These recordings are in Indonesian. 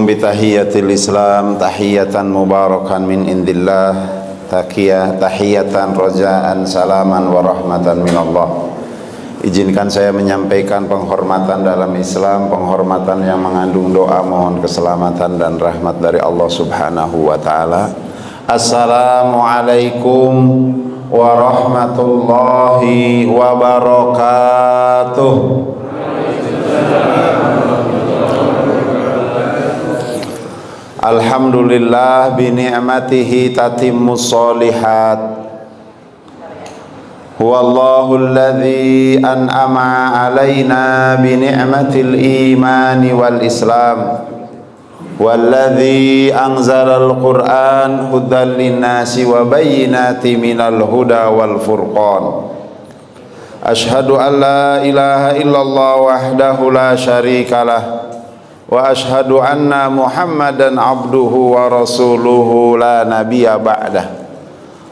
bitahiyatil Islam tahiyatan mubarakan min indillah tahiyatan rajaan salaman wa rahmatan minallah. Izinkan saya menyampaikan penghormatan dalam Islam, penghormatan yang mengandung doa mohon keselamatan dan rahmat dari Allah Subhanahu wa taala. Assalamualaikum warahmatullahi wabarakatuh. Alhamdulillah bi ni'matihi tatimmus sholihat. Huwallahu alladzi an'ama 'alaina bi ni'matil imani wal islam. Walladzi anzalal Qur'an hudan linnasi wa bayyinatin minal huda wal furqan. Asyhadu an la ilaha illallah wahdahu la syarikalah wa asyhadu anna Muhammadan abduhu wa rasuluhu la nabiyya ba'dah.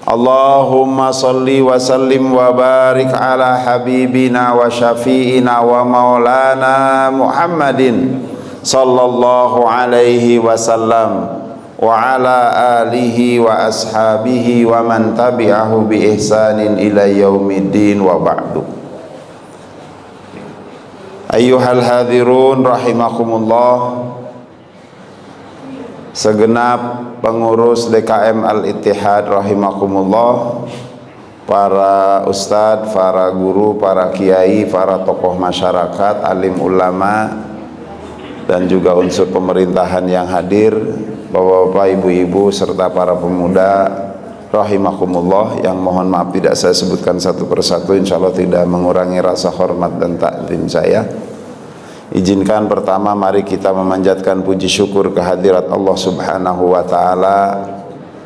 Allahumma salli wa sallim wa barik ala habibina wa syafi'ina wa maulana Muhammadin sallallahu alaihi wasallam wa ala alihi wa ashabihi wa man tabi'ahu bi ihsanin ila yaumiddin wa ba'du. Ayyuhal hadirun rahimakumullah, segenap pengurus DKM Al-Ittihad rahimakumullah, para ustadz, para guru, para kiai, para tokoh masyarakat, alim ulama, dan juga unsur pemerintahan yang hadir, bapak-bapak, ibu-ibu, serta para pemuda rahimakumullah, yang mohon maaf tidak saya sebutkan satu persatu, insyaallah tidak mengurangi rasa hormat dan takzim saya. Izinkan pertama mari kita memanjatkan puji syukur kehadirat Allah Subhanahu wa taala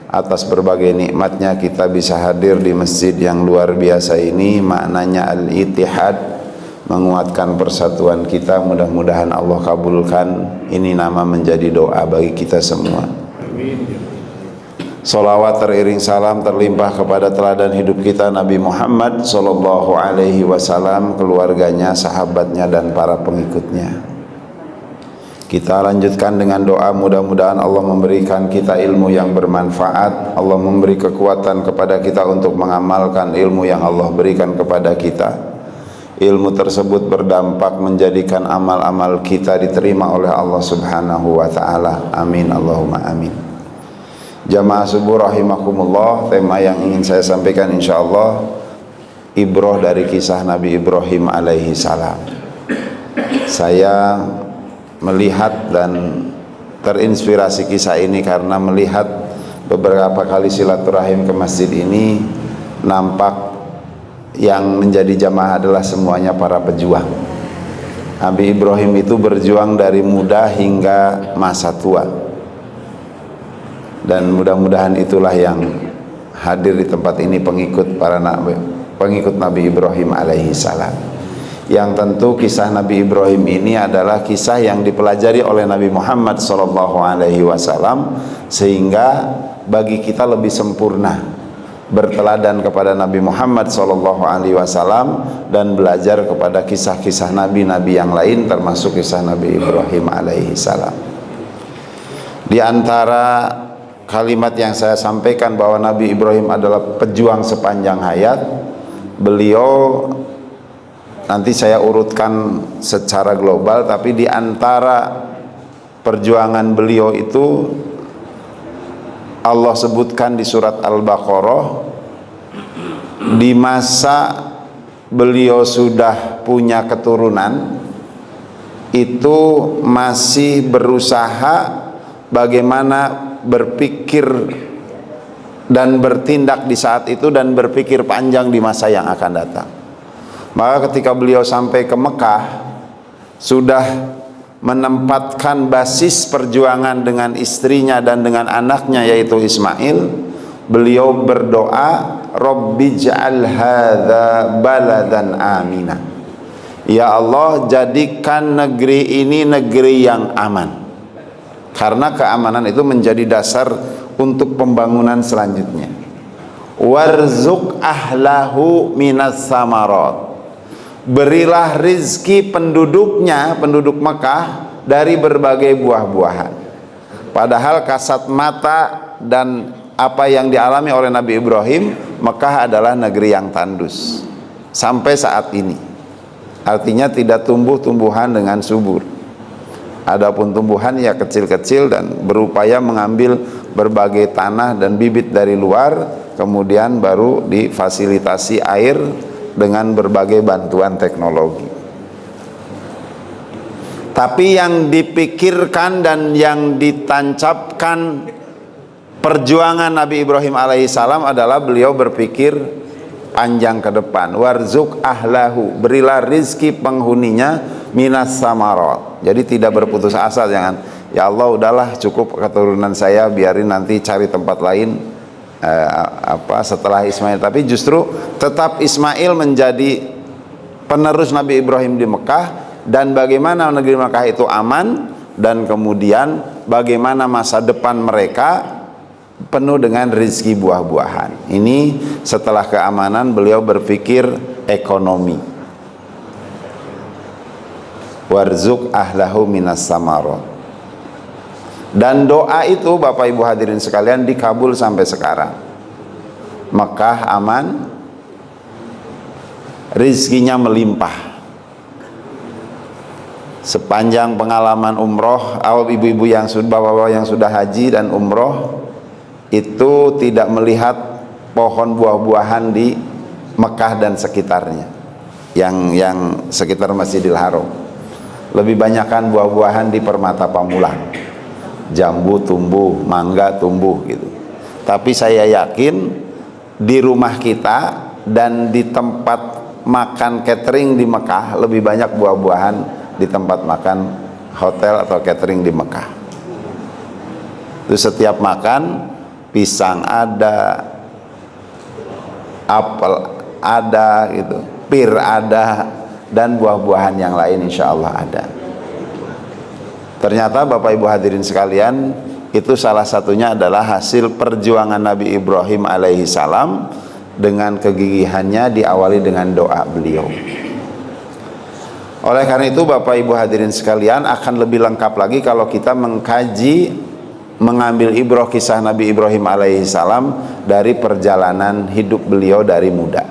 atas berbagai nikmatnya kita bisa hadir di masjid yang luar biasa ini. Maknanya Al-Ittihad, menguatkan persatuan kita. Mudah-mudahan Allah kabulkan. Ini nama menjadi doa bagi kita semua. Amin. Salawat teriring salam terlimpah kepada teladan hidup kita Nabi Muhammad sallallahu alaihi wasallam, keluarganya, sahabatnya, dan para pengikutnya. Kita lanjutkan dengan doa, mudah-mudahan Allah memberikan kita ilmu yang bermanfaat, Allah memberi kekuatan kepada kita untuk mengamalkan ilmu yang Allah berikan kepada kita. Ilmu tersebut berdampak menjadikan amal-amal kita diterima oleh Allah Subhanahu wa taala. Amin Allahumma amin. Jamaah subuh rahimakumullah, tema yang ingin saya sampaikan insyaallah ibrah dari kisah Nabi Ibrahim alaihi salam. Saya melihat dan terinspirasi kisah ini karena melihat beberapa kali silaturahim ke masjid ini, nampak yang menjadi jamaah adalah semuanya para pejuang. Nabi Ibrahim itu berjuang dari muda hingga masa tua. Dan mudah-mudahan itulah yang hadir di tempat ini, pengikut Nabi Ibrahim alaihi salam. Yang tentu kisah Nabi Ibrahim ini adalah kisah yang dipelajari oleh Nabi Muhammad sallallahu alaihi wasallam, sehingga bagi kita lebih sempurna berteladan kepada Nabi Muhammad sallallahu alaihi wasallam dan belajar kepada kisah-kisah nabi-nabi yang lain, termasuk kisah Nabi Ibrahim alaihi salam. Di antara kalimat yang saya sampaikan bahwa Nabi Ibrahim adalah pejuang sepanjang hayat. Beliau, nanti saya urutkan secara global, tapi di antara perjuangan beliau itu Allah sebutkan di surat Al-Baqarah, di masa beliau sudah punya keturunan, itu masih berusaha bagaimana berpikir dan bertindak di saat itu, dan berpikir panjang di masa yang akan datang. Maka ketika beliau sampai ke Mekah, sudah menempatkan basis perjuangan dengan istrinya dan dengan anaknya yaitu Ismail. Beliau berdoa, Rabbi ja'al hadza baladan amina. Ya Allah, jadikan negeri ini negeri yang aman. Karena keamanan itu menjadi dasar untuk pembangunan selanjutnya. Warzuq ahlahu minas samarat. Berilah rizki penduduknya, penduduk Mekah, dari berbagai buah-buahan. Padahal kasat mata dan apa yang dialami oleh Nabi Ibrahim, Mekah adalah negeri yang tandus sampai saat ini. Artinya tidak tumbuh tumbuhan dengan subur. Adapun tumbuhan ya kecil-kecil dan berupaya mengambil berbagai tanah dan bibit dari luar, kemudian baru difasilitasi air dengan berbagai bantuan teknologi. Tapi yang dipikirkan dan yang ditancapkan perjuangan Nabi Ibrahim alaihissalam adalah beliau berpikir panjang ke depan. Warzuk ahlahu, berilah rizki penghuninya minas samarat. Jadi tidak berputus asa, jangan ya Allah udahlah cukup keturunan saya, biarin nanti cari tempat lain setelah Ismail. Tapi justru tetap Ismail menjadi penerus Nabi Ibrahim di Mekah, dan bagaimana negeri Mekah itu aman, dan kemudian bagaimana masa depan mereka penuh dengan rezeki buah-buahan. Ini setelah keamanan beliau berpikir ekonomi. Warzuk ahlahu minas samarat. Dan doa itu Bapak Ibu hadirin sekalian dikabul sampai sekarang. Mekah aman, rizkinya melimpah. Sepanjang pengalaman umroh, ibu-ibu yang sudah, bapak-bapak yang sudah haji dan umroh itu tidak melihat pohon buah-buahan di Mekah dan sekitarnya, yang sekitar Masjidil Haram. Lebih banyakkan buah-buahan di Permata Pamulang, jambu tumbuh, mangga tumbuh gitu. Tapi saya yakin di rumah kita dan di tempat makan catering di Mekah lebih banyak buah-buahan di tempat makan hotel atau catering di Mekah. Itu setiap makan pisang ada, apel ada gitu, pir ada, dan buah-buahan yang lain insya Allah ada. Ternyata Bapak Ibu hadirin sekalian, itu salah satunya adalah hasil perjuangan Nabi Ibrahim alaihi salam dengan kegigihannya, diawali dengan doa beliau. Oleh karena itu Bapak Ibu hadirin sekalian, akan lebih lengkap lagi kalau kita mengkaji, mengambil ibrah kisah Nabi Ibrahim alaihi salam dari perjalanan hidup beliau dari muda.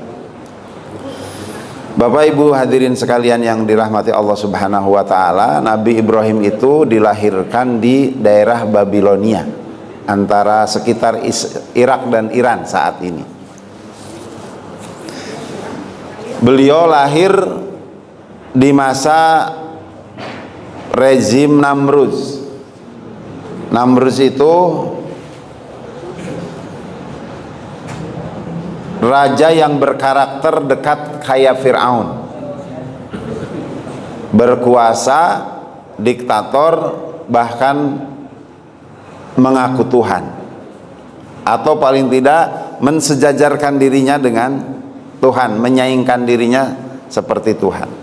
Bapak Ibu hadirin sekalian yang dirahmati Allah Subhanahu wa taala, Nabi Ibrahim itu dilahirkan di daerah Babilonia, antara sekitar Irak dan Iran saat ini. Beliau lahir di masa rezim Namruz. Namruz itu raja yang berkarakter dekat kayak Fir'aun, berkuasa, diktator, bahkan mengaku Tuhan, atau paling tidak mensejajarkan dirinya dengan Tuhan, menyaingkan dirinya seperti Tuhan.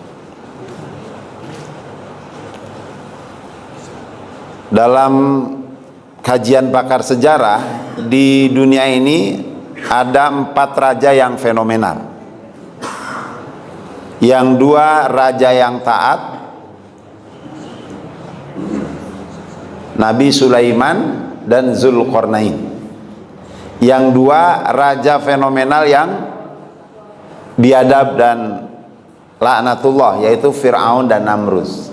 Dalam kajian pakar sejarah, di dunia ini ada 4 raja yang fenomenal. Yang 2 raja yang taat, Nabi Sulaiman dan Zulkarnain. Yang 2 raja fenomenal yang biadab dan laknatullah, yaitu Fir'aun dan Namruz.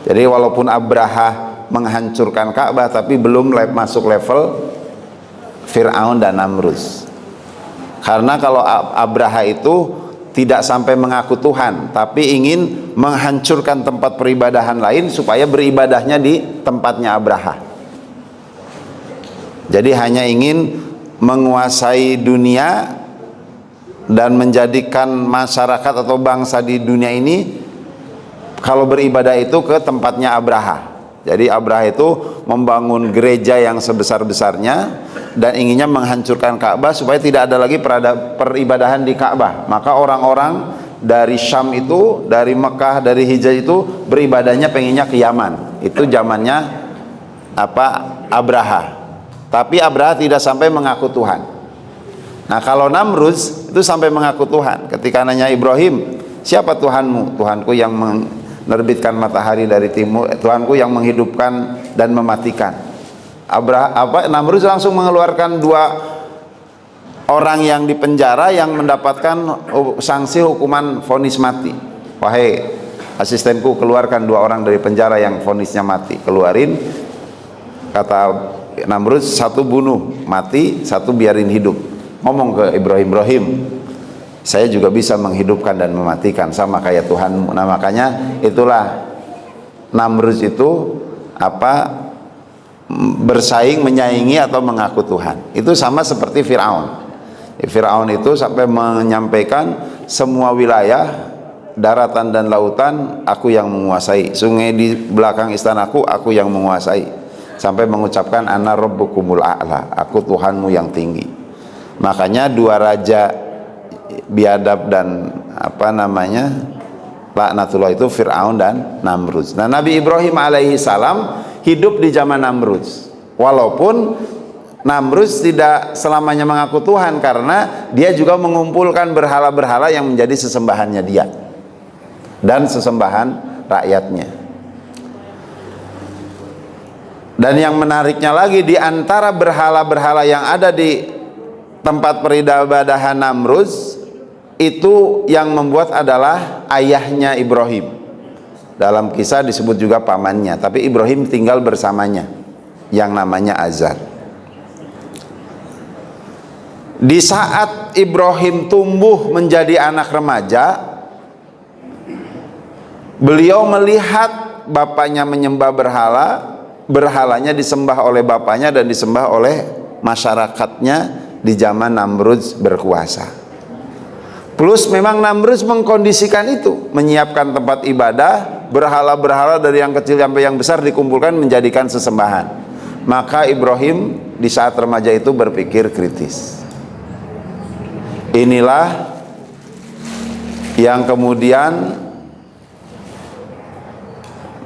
Jadi walaupun Abraha menghancurkan Ka'bah, tapi belum masuk level Fir'aun dan Namruz. Karena kalau Abraha itu tidak sampai mengaku Tuhan, tapi ingin menghancurkan tempat peribadahan lain supaya beribadahnya di tempatnya Abraha. Jadi hanya ingin menguasai dunia dan menjadikan masyarakat atau bangsa di dunia ini kalau beribadah itu ke tempatnya Abraha. Jadi Abraha itu membangun gereja yang sebesar-besarnya dan inginnya menghancurkan Ka'bah supaya tidak ada lagi peribadahan di Ka'bah. Maka orang-orang dari Syam itu, dari Mekah, dari Hijaz itu beribadahnya pengennya ke Yaman. Itu zamannya Abraha. Tapi Abraha tidak sampai mengaku Tuhan. Nah, kalau Namruz itu sampai mengaku Tuhan. Ketika nanya Ibrahim, siapa Tuhanmu? Tuhanku yang menerbitkan matahari dari timur, Tuhanku yang menghidupkan dan mematikan. Namrud langsung mengeluarkan 2 orang yang dipenjara yang mendapatkan sanksi hukuman vonis mati. Wahai asistenku, keluarkan 2 orang dari penjara yang vonisnya mati. Keluarin, kata Namrud, 1 bunuh mati, 1 biarin hidup. Ngomong ke Ibrahim, saya juga bisa menghidupkan dan mematikan sama kayak Tuhanmu. Nah makanya itulah Namrud itu bersaing, menyaingi atau mengaku Tuhan. Itu sama seperti Fir'aun. Fir'aun itu sampai menyampaikan semua wilayah daratan dan lautan aku yang menguasai, sungai di belakang istanaku aku yang menguasai, sampai mengucapkan ana rabbukumul a'la, aku Tuhanmu yang tinggi. Makanya 2 raja biadab dan laknatullah itu Fir'aun dan Namrud. Nah Nabi Ibrahim alaihi salam hidup di zaman Namrud, walaupun Namrud tidak selamanya mengaku Tuhan, karena dia juga mengumpulkan berhala-berhala yang menjadi sesembahannya dia dan sesembahan rakyatnya. Dan yang menariknya lagi, di antara berhala-berhala yang ada di tempat peribadahan Namrud, itu yang membuat adalah ayahnya Ibrahim. Dalam kisah disebut juga pamannya, tapi Ibrahim tinggal bersamanya yang namanya Azar. Di saat Ibrahim tumbuh menjadi anak remaja, beliau melihat bapaknya menyembah berhala, berhalanya disembah oleh bapaknya dan disembah oleh masyarakatnya di zaman Namrud berkuasa. Plus memang Namrud mengkondisikan itu, menyiapkan tempat ibadah, berhala-berhala dari yang kecil sampai yang besar dikumpulkan menjadikan sesembahan. Maka Ibrahim di saat remaja itu berpikir kritis. Inilah yang kemudian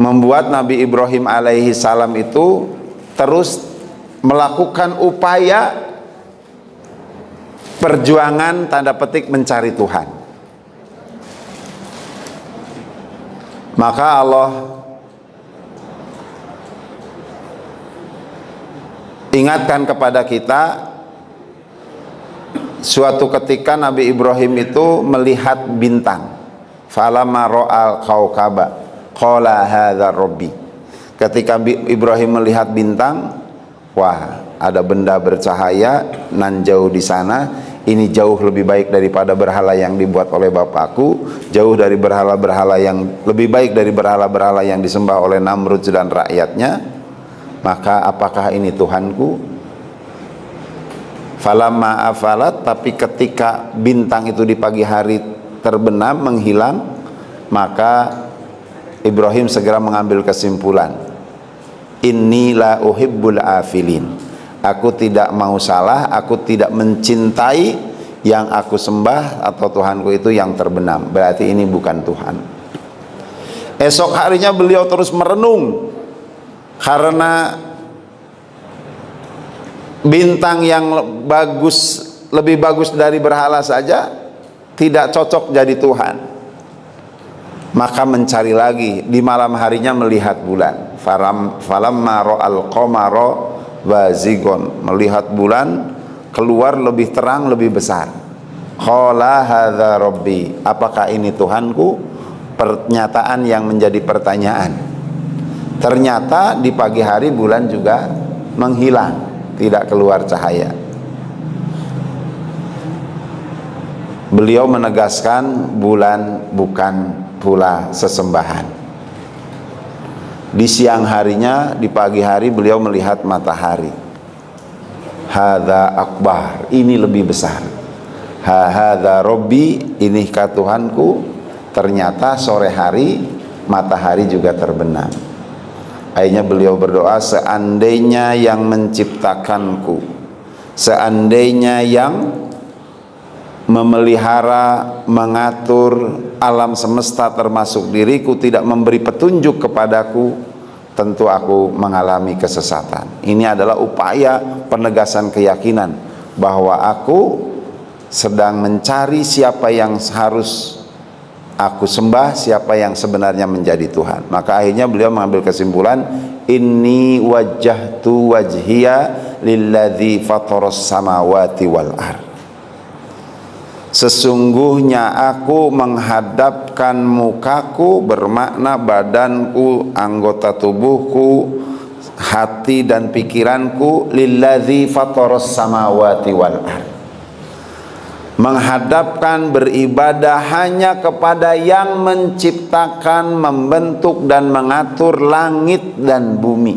membuat Nabi Ibrahim alaihi salam itu terus melakukan upaya perjuangan tanda petik mencari Tuhan. Maka Allah ingatkan kepada kita, suatu ketika Nabi Ibrahim itu melihat bintang. Falamma ra'al kaukaba qala hadza rabbi. Ketika Ibrahim melihat bintang, wah, ada benda bercahaya nan jauh di sana, ini jauh lebih baik daripada berhala yang dibuat oleh bapakku, jauh dari berhala-berhala yang lebih baik dari berhala-berhala yang disembah oleh Namrud dan rakyatnya. Maka apakah ini Tuhanku? Falamma afalat, tapi ketika bintang itu di pagi hari terbenam, menghilang, maka Ibrahim segera mengambil kesimpulan, inni la uhibbul afilin, aku tidak mau salah, aku tidak mencintai yang aku sembah atau Tuhanku itu yang terbenam, berarti ini bukan Tuhan. Esok harinya beliau terus merenung, karena bintang yang bagus, lebih bagus dari berhala saja tidak cocok jadi Tuhan. Maka mencari lagi, di malam harinya melihat bulan. Falamma ra'al qamara wazigon, melihat bulan keluar lebih terang, lebih besar. Qala hadza rabbi, apakah ini Tuhanku? Pernyataan yang menjadi pertanyaan. Ternyata di pagi hari bulan juga menghilang, tidak keluar cahaya. Beliau menegaskan bulan bukan pula sesembahan. Di siang harinya, di pagi hari beliau melihat matahari. Hadza akbar, ini lebih besar. Hadza rabbi, inikah Tuhanku? Ternyata sore hari matahari juga terbenam. Akhirnya beliau berdoa, seandainya yang menciptakanku, seandainya yang memelihara, mengatur alam semesta termasuk diriku tidak memberi petunjuk kepadaku, tentu aku mengalami kesesatan. Ini adalah upaya penegasan keyakinan bahwa aku sedang mencari siapa yang harus aku sembah, siapa yang sebenarnya menjadi Tuhan. Maka akhirnya beliau mengambil kesimpulan, inni wajjahtu wajhiya lilladzi fataras samawati wal ard. Sesungguhnya aku menghadapkan mukaku, bermakna badanku, anggota tubuhku, hati dan pikiranku, lilladzi fataras samawati wal ard, menghadapkan beribadah hanya kepada yang menciptakan, membentuk dan mengatur langit dan bumi,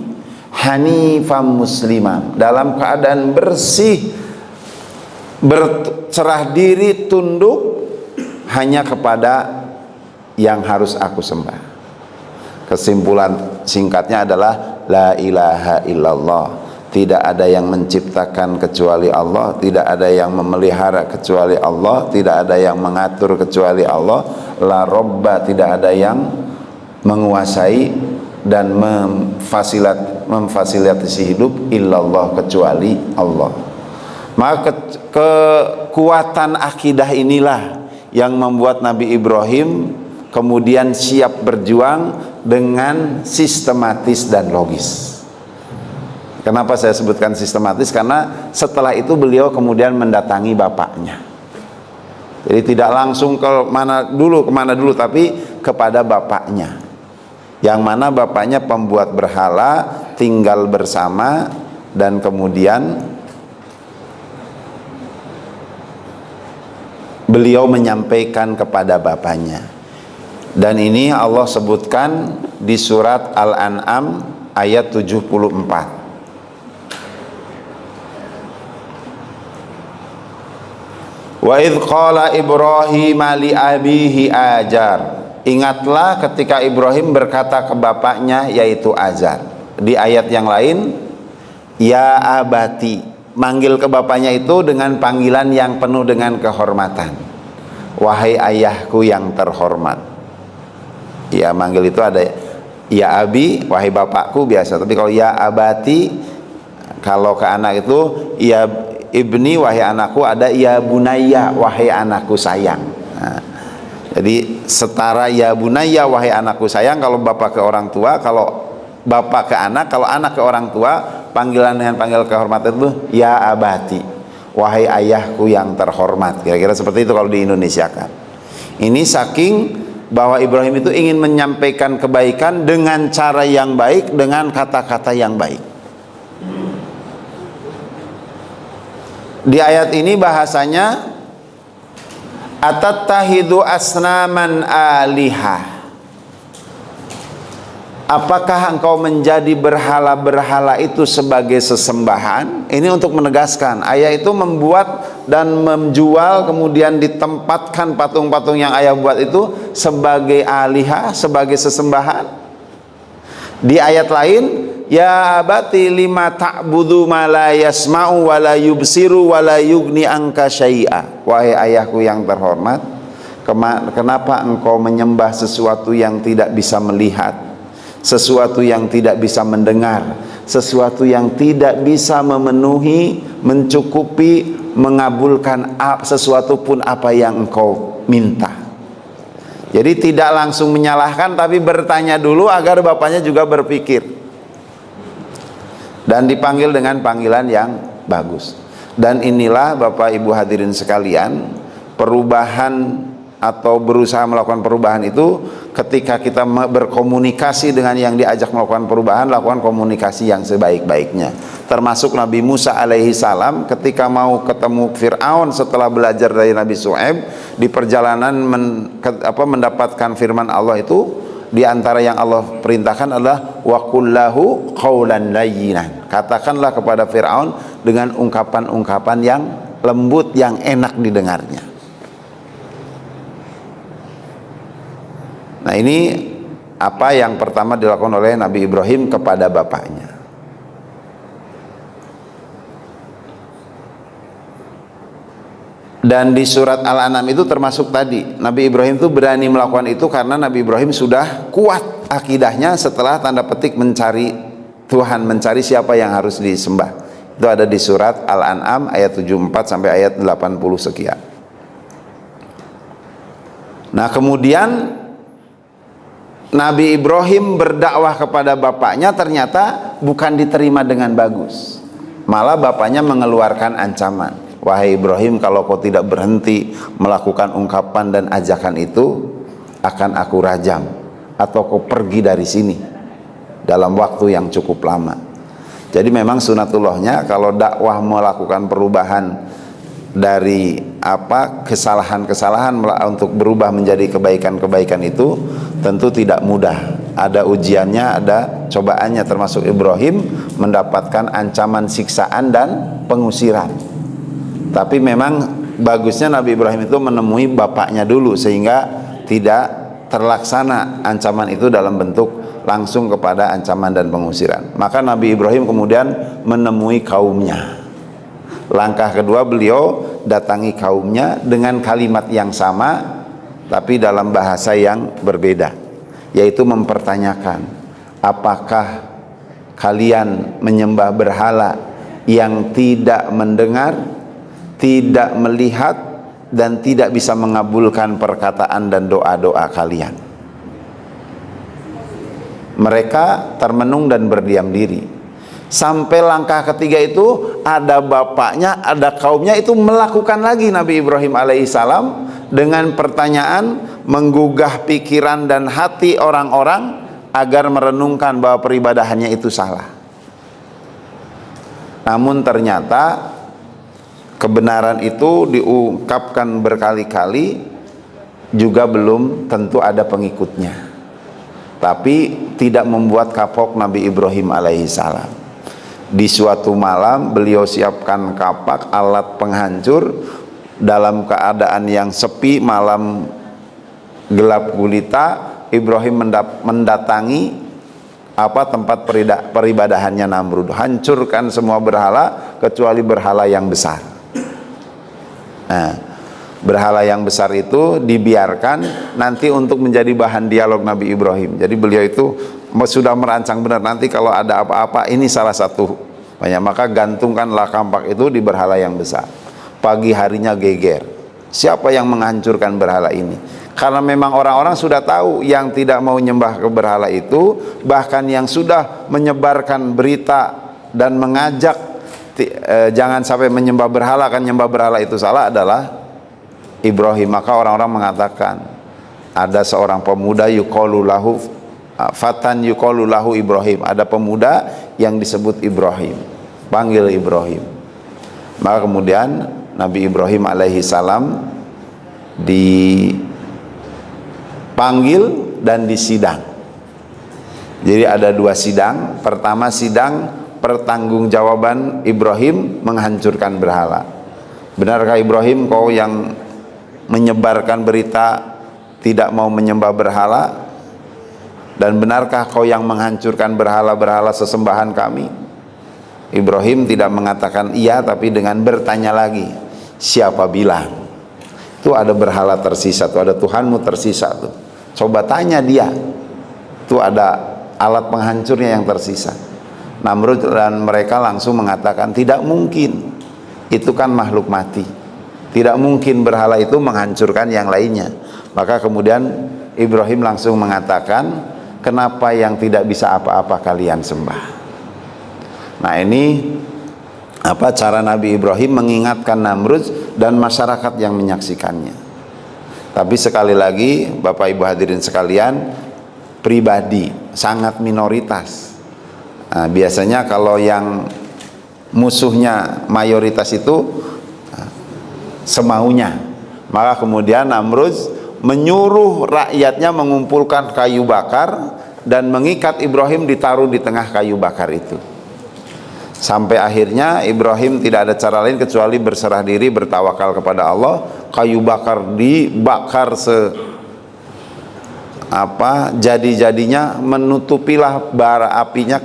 hanifan muslimah, dalam keadaan bersih, berserah diri, tunduk hanya kepada yang harus aku sembah. Kesimpulan singkatnya adalah la ilaha illallah, tidak ada yang menciptakan kecuali Allah, tidak ada yang memelihara kecuali Allah, tidak ada yang mengatur kecuali Allah, la robba, tidak ada yang menguasai dan memfasilitasi hidup illallah, kecuali Allah. Maka kekuatan akidah inilah yang membuat Nabi Ibrahim kemudian siap berjuang dengan sistematis dan logis. Kenapa saya sebutkan sistematis? Karena setelah itu beliau kemudian mendatangi bapaknya. Jadi tidak langsung kemana dulu, tapi kepada bapaknya. Yang mana bapaknya pembuat berhala, tinggal bersama, dan kemudian beliau menyampaikan kepada bapaknya. Dan ini Allah sebutkan di surat Al-An'am ayat 74. Wa idh qala Ibrahim li abihi Ajar. Ingatlah ketika Ibrahim berkata ke bapaknya, yaitu Azar. Di ayat yang lain, ya abati, manggil ke bapaknya itu dengan panggilan yang penuh dengan kehormatan, wahai ayahku yang terhormat. Ya, manggil itu ada ya abi, wahai bapakku, biasa. Tapi kalau ya abati, kalau ke anak itu ya ibni, wahai anakku, ada ya bunayya, wahai anakku sayang. Nah, jadi setara ya bunayya, wahai anakku sayang kalau bapak ke orang tua, kalau bapak ke anak, kalau anak ke orang tua, panggilan dengan panggil kehormatan itu ya abati, wahai ayahku yang terhormat. Kira-kira seperti itu kalau di Indonesia kan. Ini saking bahwa Ibrahim itu ingin menyampaikan kebaikan dengan cara yang baik, dengan kata-kata yang baik. Di ayat ini bahasanya atattahidu asnaman alihah, apakah engkau menjadi berhala-berhala itu sebagai sesembahan? Ini untuk menegaskan, ayah itu membuat dan menjual, kemudian ditempatkan patung-patung yang ayah buat itu sebagai alihah, sebagai sesembahan. Di ayat lain, ya abati lima ta'budu ma la yasma'u wa la yubsiru wa la yugni anka syai'a. Wahai ayahku yang terhormat, kenapa engkau menyembah sesuatu yang tidak bisa melihat, sesuatu yang tidak bisa mendengar, sesuatu yang tidak bisa memenuhi, mencukupi, mengabulkan sesuatu pun apa yang engkau minta. Jadi tidak langsung menyalahkan, tapi bertanya dulu agar bapaknya juga berpikir, dan dipanggil dengan panggilan yang bagus. Dan inilah Bapak Ibu hadirin sekalian, perubahan atau berusaha melakukan perubahan itu ketika kita berkomunikasi dengan yang diajak melakukan perubahan, lakukan komunikasi yang sebaik-baiknya. Termasuk Nabi Musa alaihi salam ketika mau ketemu Fir'aun setelah belajar dari Nabi Syu'aib, di perjalanan mendapatkan firman Allah itu, di antara yang Allah perintahkan adalah wa qullahu qaulan layyinan, katakanlah kepada Fir'aun dengan ungkapan-ungkapan yang lembut, yang enak didengarnya. Nah, ini apa yang pertama dilakukan oleh Nabi Ibrahim kepada bapaknya. Dan di surat Al-An'am itu termasuk tadi, Nabi Ibrahim itu berani melakukan itu karena Nabi Ibrahim sudah kuat akidahnya setelah tanda petik mencari Tuhan, mencari siapa yang harus disembah. Itu ada di surat Al-An'am ayat 74 sampai ayat 80 sekian. Nah, kemudian Nabi Ibrahim berdakwah kepada bapaknya ternyata bukan diterima dengan bagus. Malah bapaknya mengeluarkan ancaman, wahai Ibrahim, kalau kau tidak berhenti melakukan ungkapan dan ajakan itu, akan aku rajam atau kau pergi dari sini dalam waktu yang cukup lama. Jadi memang sunatullahnya kalau dakwah melakukan perubahan dari kesalahan-kesalahan untuk berubah menjadi kebaikan-kebaikan itu tentu tidak mudah. Ada ujiannya, ada cobaannya, termasuk Ibrahim mendapatkan ancaman siksaan dan pengusiran. Tapi memang bagusnya Nabi Ibrahim itu menemui bapaknya dulu sehingga tidak terlaksana ancaman itu dalam bentuk langsung kepada ancaman dan pengusiran. Maka Nabi Ibrahim kemudian menemui kaumnya. Langkah kedua, beliau datangi kaumnya dengan kalimat yang sama tapi dalam bahasa yang berbeda, yaitu mempertanyakan, apakah kalian menyembah berhala yang tidak mendengar, tidak melihat, dan tidak bisa mengabulkan perkataan dan doa-doa kalian? Mereka termenung dan berdiam diri. Sampai langkah ketiga itu ada bapaknya, ada kaumnya itu melakukan lagi Nabi Ibrahim alaihissalam dengan pertanyaan, menggugah pikiran dan hati orang-orang agar merenungkan bahwa peribadahannya itu salah. Namun ternyata kebenaran itu diungkapkan berkali-kali juga belum tentu ada pengikutnya. Tapi tidak membuat kapok Nabi Ibrahim alaihissalam. Di suatu malam beliau siapkan kapak, alat penghancur, dalam keadaan yang sepi, malam gelap gulita. Ibrahim mendatangi tempat peribadahannya Namrud. Hancurkan semua berhala kecuali berhala yang besar. Nah, berhala yang besar itu dibiarkan nanti untuk menjadi bahan dialog Nabi Ibrahim. Jadi beliau itu sudah merancang benar, nanti kalau ada apa-apa ini salah satu banyak, maka gantungkanlah kampak itu di berhala yang besar. Pagi harinya geger, siapa yang menghancurkan berhala ini? Karena memang orang-orang sudah tahu yang tidak mau nyembah ke berhala itu, bahkan yang sudah menyebarkan berita dan mengajak jangan sampai menyembah berhala, kan nyembah berhala itu salah, adalah Ibrahim. Maka orang-orang mengatakan ada seorang pemuda yuqalu lahu fatan yuqalu lahu Ibrahim, ada pemuda yang disebut Ibrahim, panggil Ibrahim. Maka kemudian Nabi Ibrahim alaihi salam dipanggil dan disidang. Jadi ada dua sidang. Pertama sidang pertanggungjawaban Ibrahim menghancurkan berhala. Benarkah Ibrahim kau yang menyebarkan berita tidak mau menyembah berhala? Dan benarkah kau yang menghancurkan berhala-berhala sesembahan kami? Ibrahim tidak mengatakan iya, tapi dengan bertanya lagi, siapa bilang itu ada berhala tersisa tuh, ada Tuhanmu tersisa tuh, coba tanya dia, itu ada alat penghancurnya yang tersisa. Namrud dan mereka langsung mengatakan tidak mungkin, itu kan makhluk mati, tidak mungkin berhala itu menghancurkan yang lainnya. Maka kemudian Ibrahim langsung mengatakan, kenapa yang tidak bisa apa-apa kalian sembah? Nah, ini cara Nabi Ibrahim mengingatkan Namrud dan masyarakat yang menyaksikannya. Tapi sekali lagi Bapak Ibu hadirin sekalian, pribadi sangat minoritas. Nah, biasanya kalau yang musuhnya mayoritas itu semaunya, maka kemudian Namrud menyuruh rakyatnya mengumpulkan kayu bakar dan mengikat Ibrahim, ditaruh di tengah kayu bakar itu. Sampai akhirnya Ibrahim tidak ada cara lain kecuali berserah diri, bertawakal kepada Allah. Kayu bakar dibakar jadi-jadinya, menutupilah bara apinya,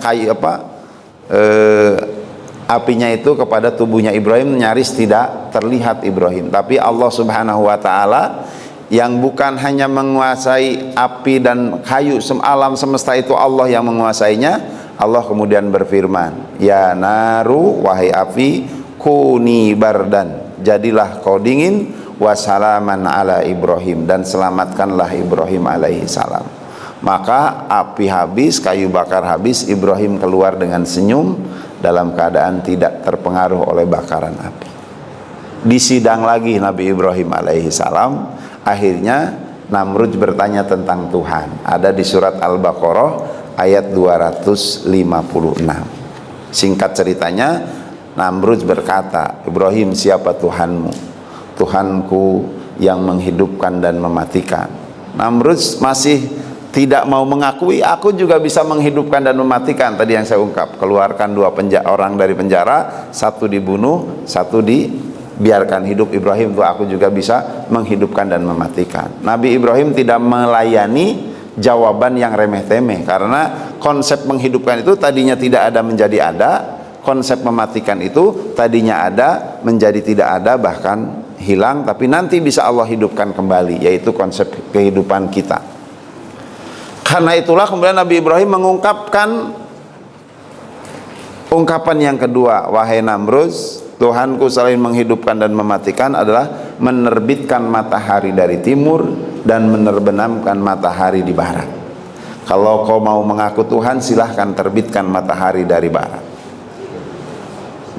apinya itu kepada tubuhnya Ibrahim, nyaris tidak terlihat Ibrahim. Tapi Allah Subhanahu wa taala yang bukan hanya menguasai api dan kayu, alam semesta itu Allah yang menguasainya. Allah kemudian berfirman, ya naru, wahai api, kuni bardan, jadilah kau dingin, wassalaman ala Ibrahim, dan selamatkanlah Ibrahim alaihi salam. Maka api habis, kayu bakar habis, Ibrahim keluar dengan senyum dalam keadaan tidak terpengaruh oleh bakaran api. Disidang lagi Nabi Ibrahim alaihi salam. Akhirnya Namrud bertanya tentang Tuhan. Ada di surat Al-Baqarah ayat 256. Singkat ceritanya, Namrud berkata, Ibrahim, siapa Tuhanmu? Tuhanku yang menghidupkan dan mematikan. Namrud masih tidak mau mengakui, aku juga bisa menghidupkan dan mematikan. Tadi yang saya ungkap, keluarkan dua orang dari penjara, satu dibunuh, satu dibiarkan hidup. Ibrahim tuh, aku juga bisa menghidupkan dan mematikan. Nabi Ibrahim tidak melayani jawaban yang remeh-temeh, karena konsep menghidupkan itu tadinya tidak ada menjadi ada, konsep mematikan itu tadinya ada menjadi tidak ada, bahkan hilang, tapi nanti bisa Allah hidupkan kembali, yaitu konsep kehidupan kita. Karena itulah kemudian Nabi Ibrahim mengungkapkan ungkapan yang kedua, wahai Namrud, Tuhanku selain menghidupkan dan mematikan adalah menerbitkan matahari dari timur dan menerbenamkan matahari di barat. Kalau kau mau mengaku Tuhan, silahkan terbitkan matahari dari barat.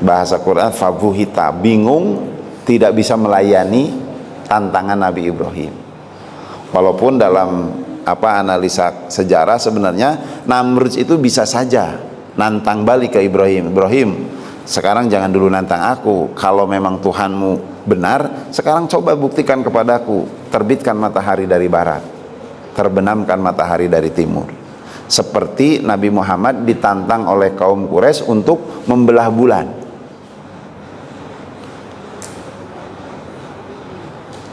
Bahasa Quran, fabuhita, bingung, tidak bisa melayani tantangan Nabi Ibrahim. Walaupun dalam analisa sejarah sebenarnya Namrud itu bisa saja nantang balik ke Ibrahim. Ibrahim, sekarang jangan dulu nantang aku. Kalau memang Tuhanmu benar, sekarang coba buktikan kepadaku. Terbitkan matahari dari barat, terbenamkan matahari dari timur. Seperti Nabi Muhammad ditantang oleh kaum Quraisy untuk membelah bulan.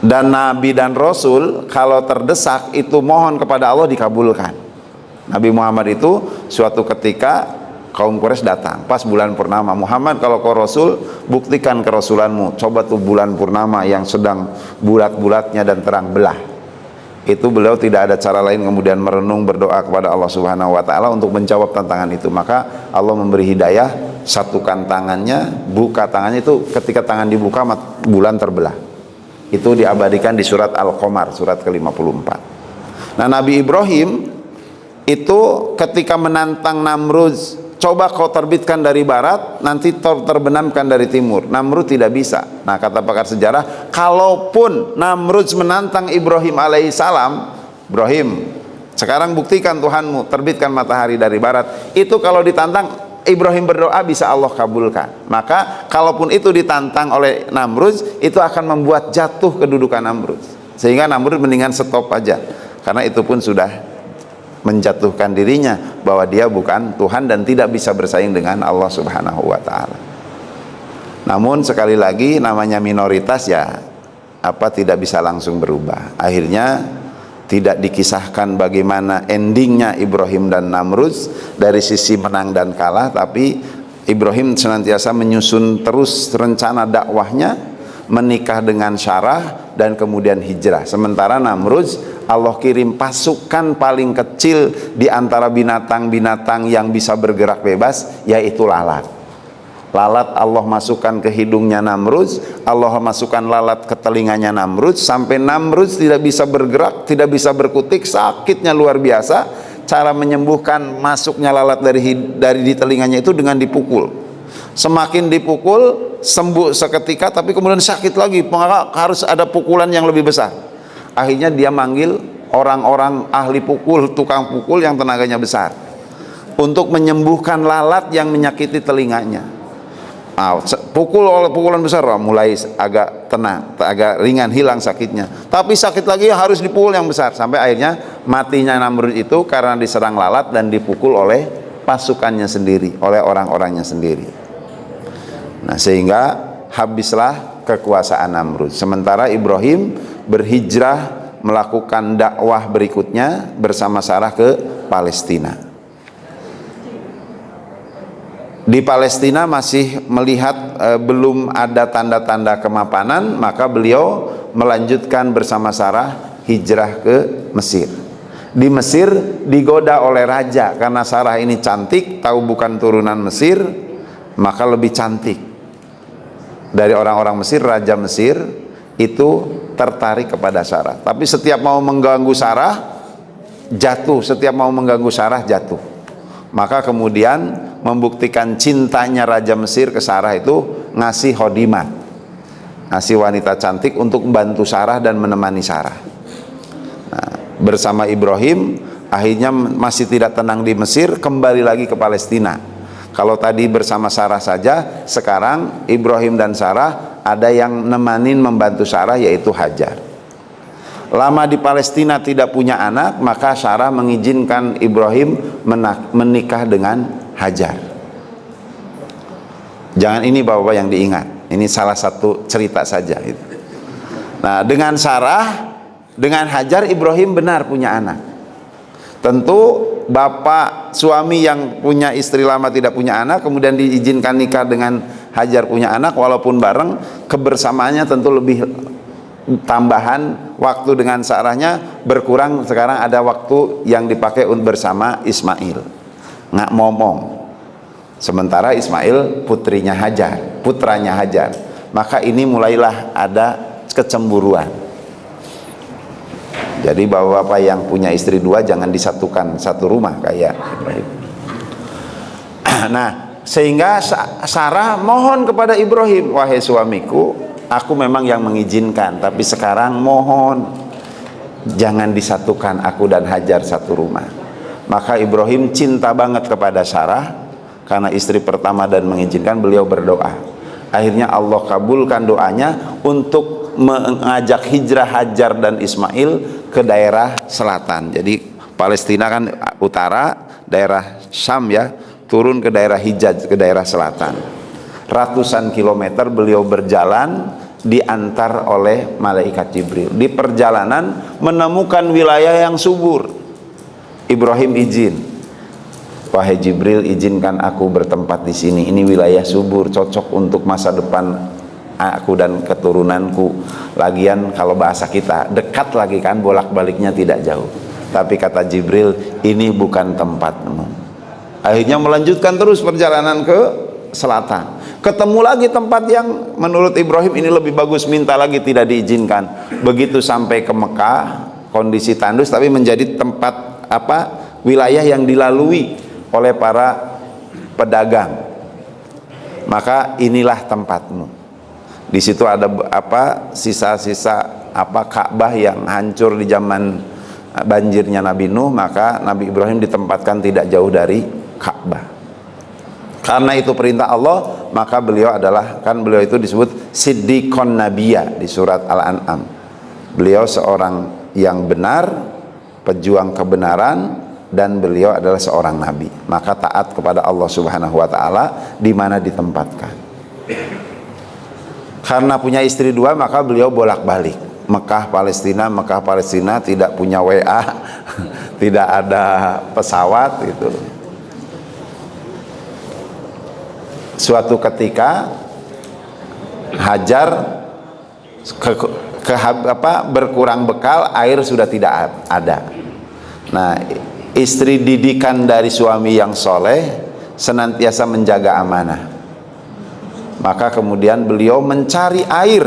Dan Nabi dan Rasul kalau terdesak itu mohon kepada Allah dikabulkan. Nabi Muhammad itu suatu ketika kaum Quraisy datang pas bulan purnama, Muhammad kalau kau Rasul buktikan kerasulanmu, coba tuh bulan purnama yang sedang bulat-bulatnya dan terang belah. Itu beliau tidak ada cara lain kemudian merenung berdoa kepada Allah Subhanahu wa taala untuk menjawab tantangan itu. Maka Allah memberi hidayah, satukan tangannya, buka tangannya, itu ketika tangan dibuka bulan terbelah. Itu diabadikan di surat Al-Qamar, surat ke-54. Nah, Nabi Ibrahim itu ketika menantang Namrud, coba kau terbitkan dari barat, nanti terbenamkan dari timur. Namrud tidak bisa. Nah, kata pakar sejarah, kalaupun Namrud menantang Ibrahim alaihissalam, Ibrahim, sekarang buktikan Tuhanmu, terbitkan matahari dari barat. Itu kalau ditantang, Ibrahim berdoa bisa Allah kabulkan. Maka kalaupun itu ditantang oleh Namrud, itu akan membuat jatuh kedudukan Namrud, sehingga Namrud mendingan stop aja, karena itu pun sudah menjatuhkan dirinya bahwa dia bukan Tuhan dan tidak bisa bersaing dengan Allah Subhanahu wa taala. Namun sekali lagi namanya minoritas ya tidak bisa langsung berubah. Akhirnya tidak dikisahkan bagaimana endingnya Ibrahim dan Namrud dari sisi menang dan kalah, tapi Ibrahim senantiasa menyusun terus rencana dakwahnya, menikah dengan Sarah dan kemudian hijrah. Sementara Namrud, Allah kirim pasukan paling kecil di antara binatang-binatang yang bisa bergerak bebas, yaitu lalat. Lalat Allah masukkan ke hidungnya Namrud, Allah masukkan lalat ke telinganya Namrud, sampai Namrud tidak bisa bergerak, tidak bisa berkutik, sakitnya luar biasa. Cara menyembuhkan masuknya lalat dari di telinganya itu dengan dipukul. Semakin dipukul sembuh seketika, tapi kemudian sakit lagi, maka harus ada pukulan yang lebih besar. Akhirnya dia manggil orang-orang ahli pukul, tukang pukul yang tenaganya besar, untuk menyembuhkan lalat yang menyakiti telinganya. Pukulan besar, mulai agak tenang, agak ringan, hilang sakitnya. Tapi sakit lagi harus dipukul yang besar, sampai akhirnya matinya Namrud itu karena diserang lalat dan dipukul oleh pasukannya sendiri, oleh orang-orangnya sendiri. Nah, sehingga habislah kekuasaan Namrud. Sementara Ibrahim berhijrah melakukan dakwah berikutnya bersama Sarah ke Palestina. Di Palestina masih melihat belum ada tanda-tanda kemapanan, maka beliau melanjutkan bersama Sarah hijrah ke Mesir. Di Mesir digoda oleh raja, karena Sarah ini cantik, tahu bukan turunan Mesir, maka lebih cantik dari orang-orang Mesir. Raja Mesir itu tertarik kepada Sarah, tapi setiap mau mengganggu Sarah, jatuh, setiap mau mengganggu Sarah jatuh. Maka kemudian membuktikan cintanya Raja Mesir ke Sarah itu ngasih Hodimah, ngasih wanita cantik untuk membantu Sarah dan menemani Sarah. Nah, bersama Ibrahim akhirnya masih tidak tenang di Mesir, kembali lagi ke Palestina. Kalau tadi bersama Sarah saja, sekarang Ibrahim dan Sarah ada yang nemanin membantu Sarah, yaitu Hajar. Lama di Palestina tidak punya anak, maka Sarah mengizinkan Ibrahim menikah dengan Hajar. Jangan ini bapak-bapak yang diingat, ini salah satu cerita saja. Nah, dengan Sarah, dengan Hajar, Ibrahim benar punya anak. Tentu bapak suami yang punya istri lama tidak punya anak, kemudian diizinkan nikah dengan Hajar punya anak, walaupun bareng, kebersamaannya tentu lebih tambahan waktu dengan Sarahnya berkurang. Sekarang ada waktu yang dipakai untuk bersama Ismail, nggak momong. Sementara Ismail putranya Hajar. Maka ini mulailah ada kecemburuan. Jadi bapak-bapak yang punya istri dua jangan disatukan satu rumah kayak Ibrahim. Nah, sehingga Sarah mohon kepada Ibrahim, wahai suamiku, aku memang yang mengizinkan, tapi sekarang mohon jangan disatukan aku dan Hajar satu rumah. Maka Ibrahim cinta banget kepada Sarah karena istri pertama dan mengizinkan, beliau berdoa. Akhirnya Allah kabulkan doanya untuk mengajak hijrah Hajar dan Ismail ke daerah selatan. Jadi Palestina kan utara, daerah Syam ya, turun ke daerah Hijaz, ke daerah selatan. Ratusan kilometer beliau berjalan, diantar oleh malaikat Jibril. Di perjalanan menemukan wilayah yang subur. Ibrahim izin, wahai Jibril, izinkan aku bertempat di sini. Ini wilayah subur, cocok untuk masa depan aku dan keturunanku. Lagian kalau bahasa kita dekat lagi kan, bolak-baliknya tidak jauh. Tapi kata Jibril, ini bukan tempatmu. Akhirnya melanjutkan terus perjalanan ke selatan. Ketemu lagi tempat yang menurut Ibrahim ini lebih bagus, minta lagi, tidak diizinkan. Begitu sampai ke Mekah, kondisi tandus tapi menjadi tempat wilayah yang dilalui oleh para pedagang. Maka inilah tempatmu. Di situ ada sisa-sisa Ka'bah yang hancur di zaman banjirnya Nabi Nuh. Maka Nabi Ibrahim ditempatkan tidak jauh dari Ka'bah. Karena itu perintah Allah, maka beliau itu disebut Siddiqon Nabiyya di surat Al-An'am. Beliau seorang yang benar, pejuang kebenaran, dan beliau adalah seorang nabi. Maka taat kepada Allah Subhanahu wa taala di mana ditempatkan. Karena punya istri dua, maka beliau bolak-balik Mekah Palestina, tidak punya WA, tidak ada pesawat itu. Suatu ketika Hajar berkurang bekal, air sudah tidak ada. Nah, istri didikan dari suami yang soleh senantiasa menjaga amanah. Maka kemudian beliau mencari air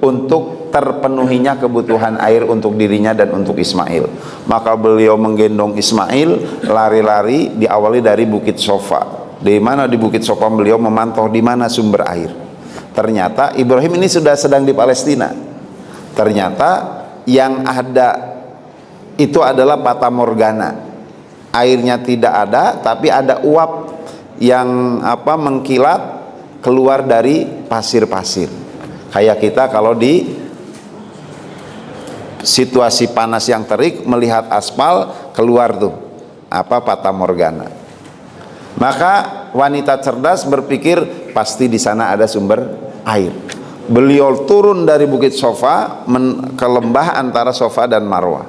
untuk terpenuhinya kebutuhan air untuk dirinya dan untuk Ismail. Maka beliau menggendong Ismail lari-lari, diawali dari Bukit Sofa. Di mana di Bukit Sofa beliau memantau di mana sumber air. Ternyata Ibrahim ini sudah sedang di Palestina. Ternyata yang ada itu adalah fata morgana. Airnya tidak ada, tapi ada uap yang mengkilat keluar dari pasir-pasir. Kayak kita kalau di situasi panas yang terik melihat aspal, keluar tuh fata morgana. Maka wanita cerdas berpikir pasti di sana ada sumber air. Beliau turun dari Bukit Sofa ke lembah antara Sofa dan Marwah.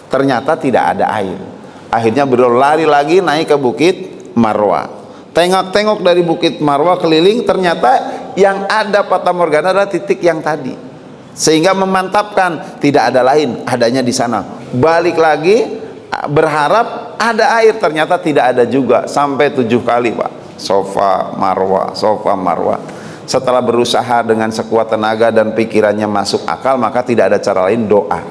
Ternyata tidak ada air. Akhirnya beliau lari lagi naik ke Bukit Marwah. Tengok-tengok dari Bukit Marwah keliling, ternyata yang ada fata morgana adalah titik yang tadi. Sehingga memantapkan tidak ada lain, adanya di sana. Balik lagi berharap ada air, ternyata tidak ada juga. Sampai 7 kali Pak, Sofa Marwah. Setelah berusaha dengan sekuat tenaga dan pikirannya masuk akal, maka tidak ada cara lain, doa.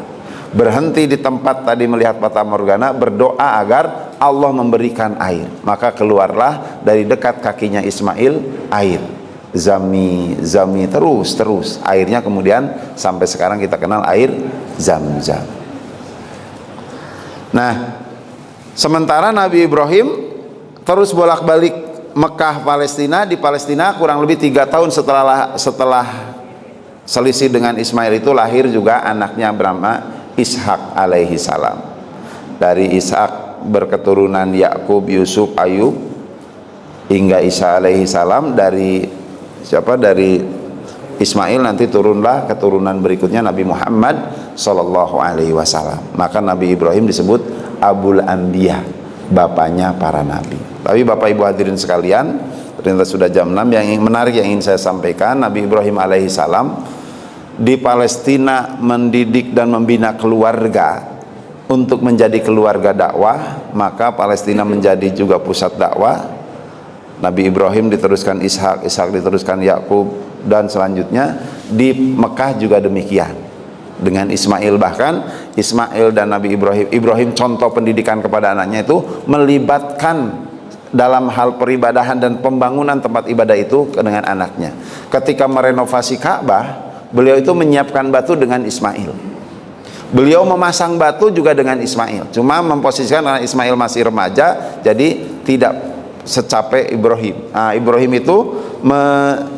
berhenti di tempat tadi melihat fata morgana, berdoa agar Allah memberikan air. Maka keluarlah dari dekat kakinya Ismail air, zami zami, terus airnya kemudian sampai sekarang kita kenal air Zam-Zam. Nah, sementara Nabi Ibrahim terus bolak-balik Mekah Palestina. Di Palestina kurang lebih 3 tahun setelah selisih dengan Ismail itu lahir juga anaknya bernama Ishak alaihi salam. Dari Ishak berketurunan Yakub, Yusuf, Ayub hingga Isa alaihi salam. Dari Ismail nanti turunlah keturunan berikutnya Nabi Muhammad sallallahu alaihi wasallam. Maka Nabi Ibrahim disebut Abul Anbiya, bapaknya para nabi. Tapi Bapak Ibu hadirin sekalian, ternyata sudah jam 6. Yang menarik yang ingin saya sampaikan, Nabi Ibrahim alaihi salam di Palestina mendidik dan membina keluarga untuk menjadi keluarga dakwah. Maka Palestina menjadi juga pusat dakwah. Nabi Ibrahim diteruskan Ishak, Ishak diteruskan Yakub, dan selanjutnya di Mekah juga demikian dengan Ismail. Bahkan Ismail dan Nabi Ibrahim contoh pendidikan kepada anaknya itu melibatkan dalam hal peribadahan dan pembangunan tempat ibadah itu dengan anaknya. Ketika merenovasi Ka'bah, beliau itu menyiapkan batu dengan Ismail. Beliau memasang batu juga dengan Ismail. Cuma memposisikan karena Ismail masih remaja, jadi tidak secapek Ibrahim. Nah, Ibrahim itu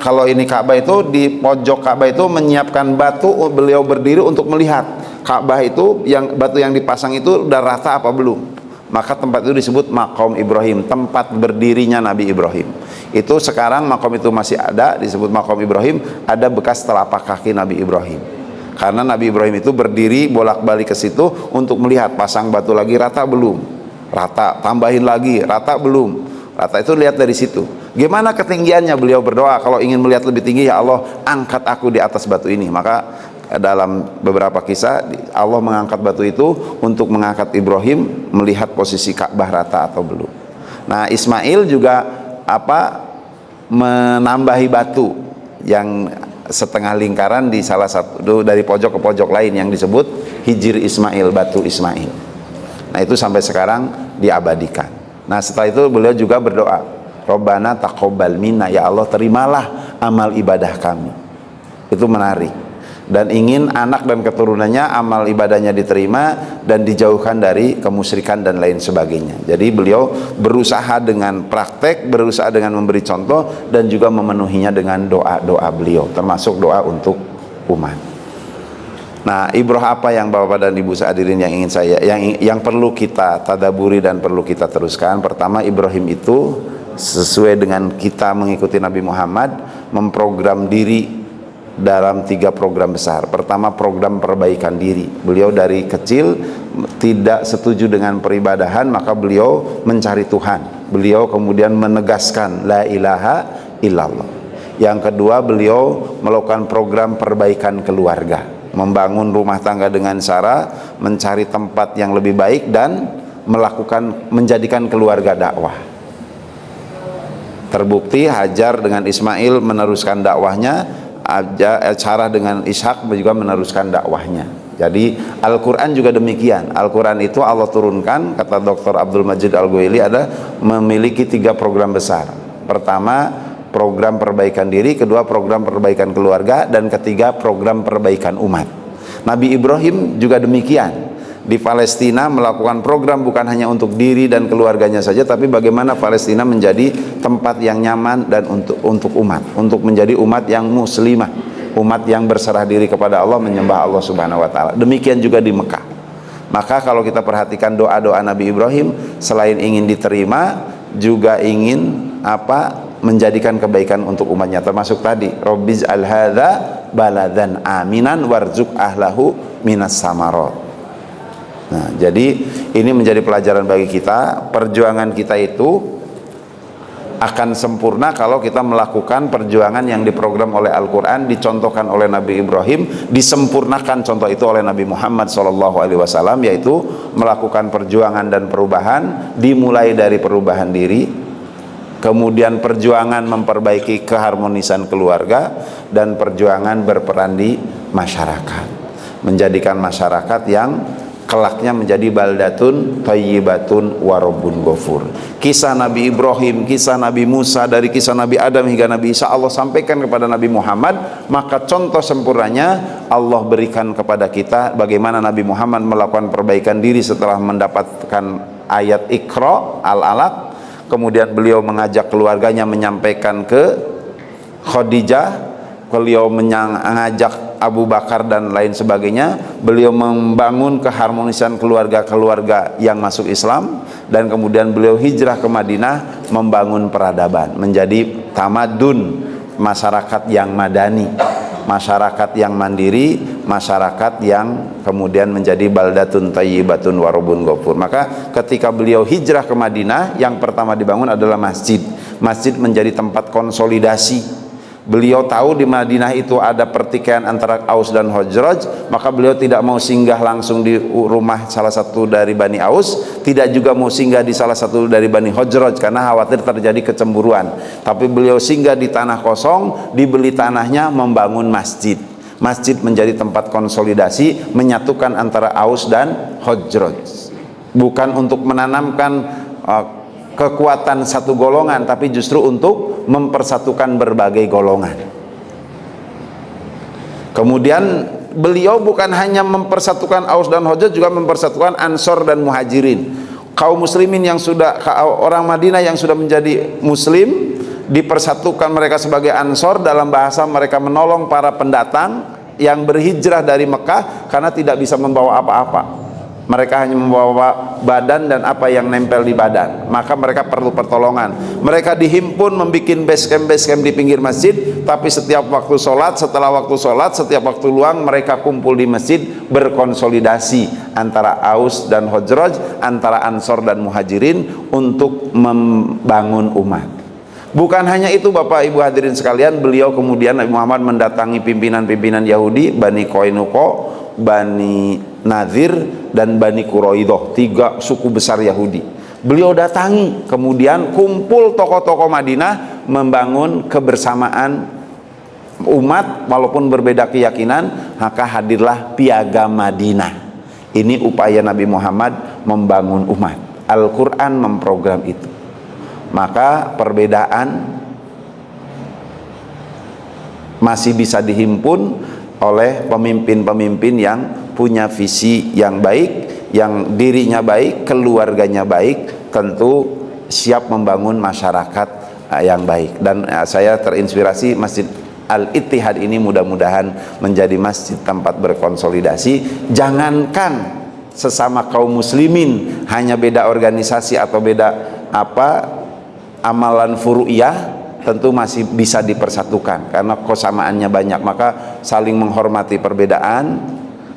kalau ini Ka'bah itu di pojok Ka'bah itu menyiapkan batu, beliau berdiri untuk melihat Ka'bah itu yang batu yang dipasang itu udah rata apa belum. Maka tempat itu disebut Maqam Ibrahim, tempat berdirinya Nabi Ibrahim. Itu sekarang Maqam itu masih ada, disebut Maqam Ibrahim. Ada bekas telapak kaki Nabi Ibrahim. Karena Nabi Ibrahim itu berdiri bolak-balik ke situ untuk melihat pasang batu lagi rata belum, rata, tambahin lagi rata belum. Rata itu lihat dari situ. Gimana ketinggiannya, beliau berdoa kalau ingin melihat lebih tinggi, ya Allah angkat aku di atas batu ini. Maka dalam beberapa kisah Allah mengangkat batu itu untuk mengangkat Ibrahim melihat posisi Ka'bah rata atau belum. Nah, Ismail juga menambahi batu yang setengah lingkaran di salah satu dari pojok ke pojok lain yang disebut Hijir Ismail, batu Ismail. Nah, itu sampai sekarang diabadikan. Nah, setelah itu beliau juga berdoa, Robbana taqabbal minna, ya Allah terimalah amal ibadah kami. Itu menarik. Dan ingin anak dan keturunannya amal ibadahnya diterima dan dijauhkan dari kemusyrikan dan lain sebagainya. Jadi beliau berusaha dengan praktek, berusaha dengan memberi contoh, dan juga memenuhinya dengan doa-doa beliau, termasuk doa untuk umat. Nah, ibrah apa yang Bapak dan Ibu hadirin yang ingin yang perlu kita tadaburi dan perlu kita teruskan? Pertama, Ibrahim itu sesuai dengan kita mengikuti Nabi Muhammad memprogram diri dalam 3 program besar. Pertama, program perbaikan diri. Beliau dari kecil tidak setuju dengan peribadahan, maka beliau mencari Tuhan. Beliau kemudian menegaskan la ilaha illallah. Yang kedua, beliau melakukan program perbaikan keluarga, membangun rumah tangga dengan cara mencari tempat yang lebih baik dan menjadikan keluarga dakwah. Terbukti Hajar dengan Ismail meneruskan dakwahnya, Sarah dengan Ishak juga meneruskan dakwahnya. Jadi Al-Quran juga demikian. Al-Quran itu Allah turunkan, kata Dr. Abdul Majid Al-Ghuaili, ada memiliki 3 program besar. Pertama, program perbaikan diri, kedua program perbaikan keluarga, dan ketiga program perbaikan umat. Nabi Ibrahim juga demikian. Di Palestina melakukan program bukan hanya untuk diri dan keluarganya saja, tapi bagaimana Palestina menjadi tempat yang nyaman dan untuk umat, untuk menjadi umat yang muslimah, umat yang berserah diri kepada Allah, menyembah Allah Subhanahu wa taala. Demikian juga di Mekah. Maka kalau kita perhatikan doa-doa Nabi Ibrahim, selain ingin diterima, juga ingin menjadikan kebaikan untuk umatnya, termasuk tadi Robbiz al-hadza baladan aminan warzuq ahlahu minas samarat. Nah, jadi ini menjadi pelajaran bagi kita. Perjuangan kita itu akan sempurna kalau kita melakukan perjuangan yang diprogram oleh Al-Quran, dicontohkan oleh Nabi Ibrahim, disempurnakan contoh itu oleh Nabi Muhammad SAW, yaitu melakukan perjuangan dan perubahan, dimulai dari perubahan diri, kemudian perjuangan memperbaiki keharmonisan keluarga, dan perjuangan berperan di masyarakat. menjadikan masyarakat yang kelaknya menjadi baldatun thayyibatun warabbun ghafur. Kisah Nabi Ibrahim, kisah Nabi Musa, dari kisah Nabi Adam hingga Nabi Isa Allah sampaikan kepada Nabi Muhammad, maka contoh sempurnanya Allah berikan kepada kita bagaimana Nabi Muhammad melakukan perbaikan diri setelah mendapatkan ayat Iqra al-Alaq. Kemudian beliau mengajak keluarganya menyampaikan ke Khadijah, beliau mengajak Abu Bakar dan lain sebagainya. Beliau membangun keharmonisan keluarga-keluarga yang masuk Islam, dan kemudian beliau hijrah ke Madinah membangun peradaban, menjadi tamadun, masyarakat yang madani, masyarakat yang mandiri, masyarakat yang kemudian menjadi baldatun thayyibatun warabun ghafur. Maka ketika beliau hijrah ke Madinah, yang pertama dibangun adalah masjid. Masjid menjadi tempat konsolidasi. Beliau tahu di Madinah itu ada pertikaian antara Aus dan Khazraj, maka beliau tidak mau singgah langsung di rumah salah satu dari Bani Aus, tidak juga mau singgah di salah satu dari Bani Khazraj karena khawatir terjadi kecemburuan. Tapi beliau singgah di tanah kosong, dibeli tanahnya, membangun masjid. Masjid menjadi tempat konsolidasi, menyatukan antara Aus dan Khazraj. Bukan untuk menanamkan kekuatan satu golongan, tapi justru untuk mempersatukan berbagai golongan. Kemudian beliau bukan hanya mempersatukan Aus dan Khazraj, juga mempersatukan Ansor dan Muhajirin. Kaum muslimin yang sudah, orang Madinah yang sudah menjadi muslim, dipersatukan mereka sebagai Ansor. Dalam bahasa mereka menolong para pendatang yang berhijrah dari Mekah karena tidak bisa membawa apa-apa. Mereka hanya membawa badan dan apa yang nempel di badan, maka mereka perlu pertolongan. Mereka dihimpun membuat base camp di pinggir masjid, tapi setiap waktu sholat, setelah waktu sholat, setiap waktu luang mereka kumpul di masjid, berkonsolidasi antara Aus dan Khazraj, antara Ansor dan Muhajirin untuk membangun umat. Bukan hanya itu Bapak Ibu hadirin sekalian, beliau kemudian Nabi Muhammad mendatangi pimpinan-pimpinan Yahudi, Bani Qainuqa, Bani Nadir, dan Bani Quraidah, 3 suku besar Yahudi. Beliau datangi, kemudian kumpul tokoh-tokoh Madinah membangun kebersamaan umat walaupun berbeda keyakinan, maka hadirlah Piagam Madinah. Ini upaya Nabi Muhammad membangun umat. Al-Quran memprogram itu. Maka perbedaan masih bisa dihimpun oleh pemimpin-pemimpin yang punya visi yang baik, yang dirinya baik, keluarganya baik, tentu siap membangun masyarakat yang baik. Dan saya terinspirasi Masjid Al-Ittihad ini mudah-mudahan menjadi masjid tempat berkonsolidasi. Jangankan sesama kaum muslimin, hanya beda organisasi atau beda amalan furu'iyah, tentu masih bisa dipersatukan karena kesamaannya banyak. Maka saling menghormati perbedaan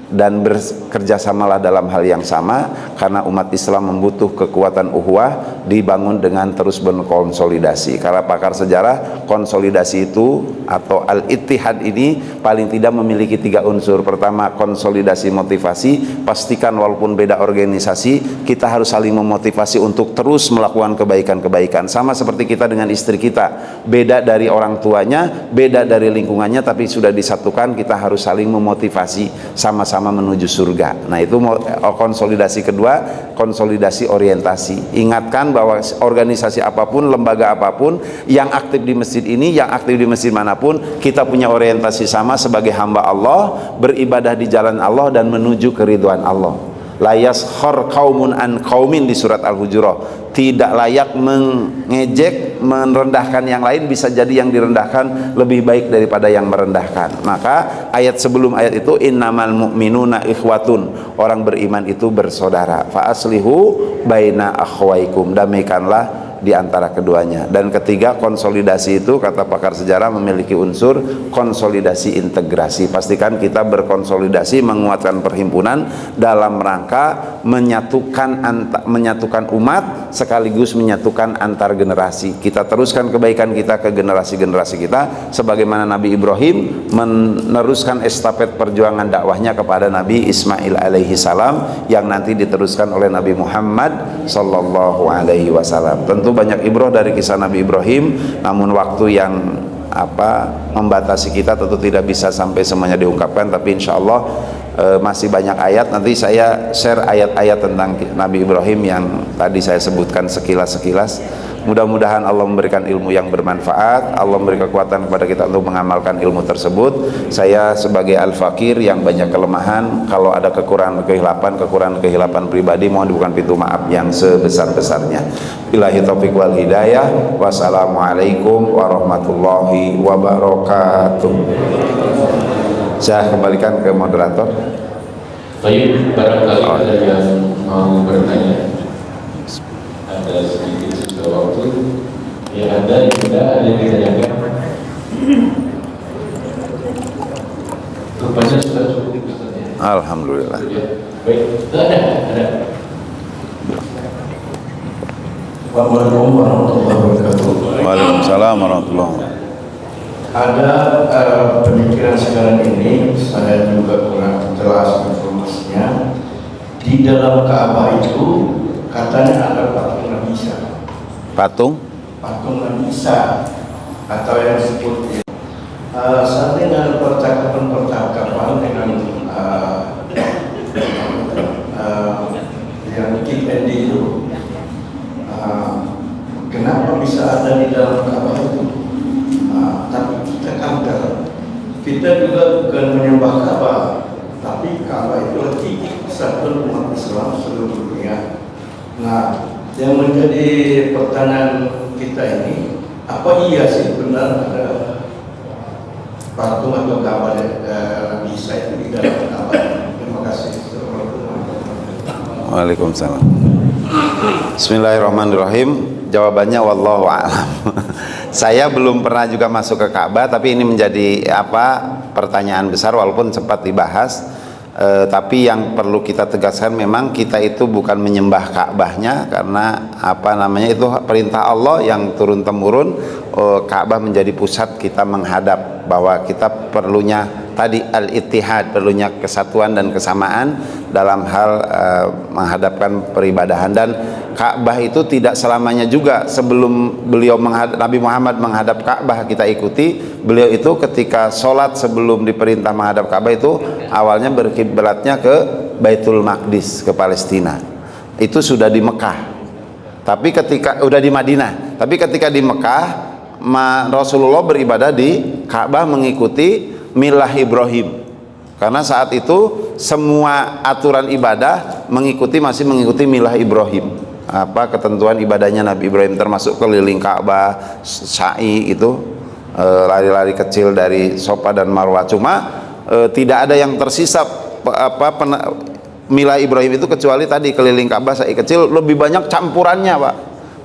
dan bekerjasamalah dalam hal yang sama, karena umat Islam membutuh kekuatan ukhuwah dibangun dengan terus berkonsolidasi. Karena pakar sejarah, konsolidasi itu atau al-ittihad ini paling tidak memiliki 3 unsur. Pertama, konsolidasi motivasi. Pastikan walaupun beda organisasi, kita harus saling memotivasi untuk terus melakukan kebaikan-kebaikan. Sama seperti kita dengan istri kita, beda dari orang tuanya, beda dari lingkungannya, tapi sudah disatukan, kita harus saling memotivasi sama-sama menuju surga. Nah, itu konsolidasi kedua, konsolidasi orientasi. Ingatkan bahwa organisasi apapun, lembaga apapun yang aktif di masjid ini, yang aktif di masjid manapun, kita punya orientasi sama sebagai hamba Allah, beribadah di jalan Allah dan menuju keridhaan Allah. La yaskhar qaumun an qaumin di surat Al-Hujurat. Tidak layak mengejek, merendahkan yang lain, bisa jadi yang direndahkan lebih baik daripada yang merendahkan. Maka ayat sebelum ayat itu, innamal mu'minuna ikhwatun, orang beriman itu bersaudara. Fa aslihu baina akhwaikum, damaikanlah di antara keduanya. Dan ketiga, konsolidasi itu kata pakar sejarah memiliki unsur konsolidasi integrasi. Pastikan kita berkonsolidasi, menguatkan perhimpunan dalam rangka menyatukan umat sekaligus menyatukan antar generasi. Kita teruskan kebaikan kita ke generasi-generasi kita, sebagaimana Nabi Ibrahim meneruskan estafet perjuangan dakwahnya kepada Nabi Ismail alaihi salam yang nanti diteruskan oleh Nabi Muhammad sallallahu alaihi wasallam. Tentu banyak ibrah dari kisah Nabi Ibrahim, namun waktu yang membatasi kita, tentu tidak bisa sampai semuanya diungkapkan, tapi insya Allah masih banyak ayat. Nanti saya share ayat-ayat tentang Nabi Ibrahim yang tadi saya sebutkan sekilas-sekilas. Mudah-mudahan Allah memberikan ilmu yang bermanfaat, Allah memberi kekuatan kepada kita untuk mengamalkan ilmu tersebut. Saya sebagai al-fakir yang banyak kelemahan, kalau ada kekurangan kehilapan pribadi, mohon dibukakan pintu maaf yang sebesar-besarnya. Billahi taufiq wal hidayah. Wassalamualaikum warahmatullahi wabarakatuh. Saya kembalikan ke moderator. Baik, barangkali ada yang mau bertanya. Ada sedikit sisa waktu. Ya, ada yang tidak, ada yang ditanyakan. Rupanya sudah cukup, Ustaz. Alhamdulillah. Ya. Baik, ada. Assalamualaikum warahmatullahi wabarakatuh. Waalaikumsalam warahmatullahi wabarakatuh. Ada pemikiran sekarang ini, saya juga kurang jelas informasinya. Di dalam Ka'bah itu katanya ada patung Nabi Isa. Patung Nabi Isa atau yang disebut. Saya dengar percakapan dengan yang Kipendi itu. Kenapa bisa ada di dalam Ka'bah itu? Tapi kita juga bukan menyembah Ka'bah, tapi Ka'bah itu titik persatuan umat Islam seluruh dunia. Nah, yang menjadi pertanyaan kita ini, apa iya sih benar ada patung atau gambar Nabi Isa itu di dalam Ka'bah? Terima kasih. Waalaikumsalam. Bismillahirrahmanirrahim. Jawabannya wallahu a'lam. Saya belum pernah juga masuk ke Ka'bah, tapi ini menjadi pertanyaan besar walaupun sempat dibahas. Tapi yang perlu kita tegaskan, memang kita itu bukan menyembah Ka'bahnya, karena itu perintah Allah yang turun temurun. Ka'bah menjadi pusat kita menghadap, bahwa kita perlunya tadi al-ittihad, perlunya kesatuan dan kesamaan dalam hal menghadapkan peribadahan. Dan Ka'bah itu tidak selamanya juga sebelum Nabi Muhammad menghadap Ka'bah kita ikuti. Beliau itu ketika sholat sebelum diperintah menghadap Ka'bah itu awalnya berkiblatnya ke Baitul Maqdis, ke Palestina. Itu sudah di Mekah. Tapi di Madinah. Tapi ketika di Mekah, Rasulullah beribadah di Ka'bah mengikuti milah Ibrahim. Karena saat itu semua aturan ibadah masih mengikuti milah Ibrahim. Ketentuan ibadahnya Nabi Ibrahim, termasuk keliling Ka'bah, sa'i itu, lari-lari kecil dari Safa dan Marwah. Cuma tidak ada yang tersisa milah Ibrahim itu kecuali tadi keliling Ka'bah, sa'i kecil. Lebih banyak campurannya, Pak.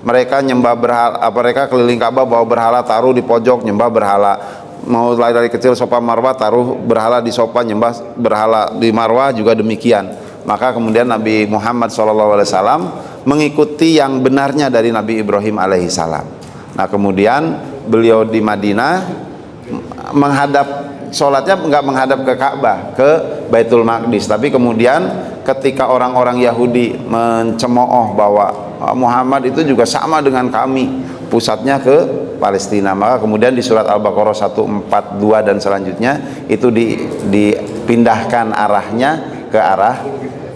Mereka nyembah berhala, mereka keliling Ka'bah bawa berhala, taruh di pojok, nyembah berhala. Mau lari-lari kecil Safa Marwah, taruh berhala di Safa, nyembah berhala di Marwah, juga demikian. Maka kemudian Nabi Muhammad SAW mengikuti yang benarnya dari Nabi Ibrahim alaihissalam. Nah, kemudian beliau di Madinah sholatnya nggak menghadap ke Ka'bah, ke Baitul Maqdis. Tapi kemudian ketika orang-orang Yahudi mencemooh bahwa Muhammad itu juga sama dengan kami, pusatnya ke Palestina, maka kemudian di surat Al-Baqarah 142 dan selanjutnya itu dipindahkan arahnya ke arah